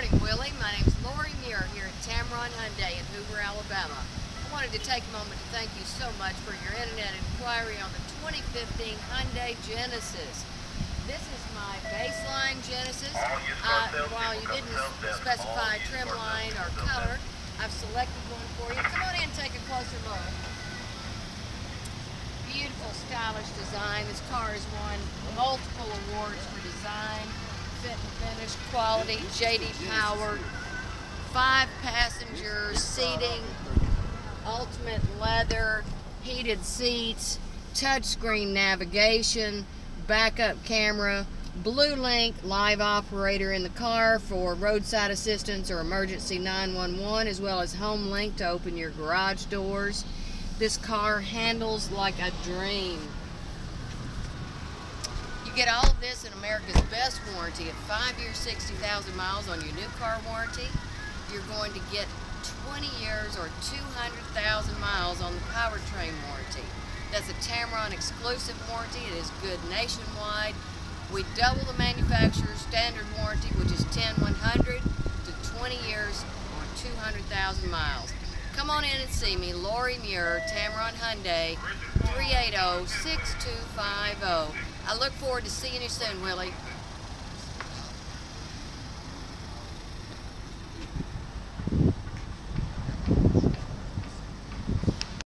morning, Willie. My name is Lori Muir here at Tameron Hyundai in Hoover, Alabama. I wanted to take a moment to thank you so much for your internet inquiry on the 2015 Hyundai Genesis. This is my baseline Genesis. While you didn't specify trim line or color, I've selected one for you. Come on in and take a closer look. Beautiful, stylish design. This car has won multiple awards for design, fit and finish, quality, JD powered, 5-passenger seating, ultimate leather, heated seats, touchscreen navigation, backup camera, Blue Link live operator in the car for roadside assistance or emergency 911, as well as Home Link to open your garage doors. This car handles like a dream. You get all of this in America's best warranty at 5 years, 60,000 miles on your new car warranty. You're going to get 20 years or 200,000 miles on the powertrain warranty. That's a Tameron exclusive warranty. It is good nationwide. We double the manufacturer's standard warranty, which is 10-100 to 20 years or 200,000 miles. Come on in and see me, Lori Muir, Tameron Hyundai, 380-6250. I look forward to seeing you soon, Willie.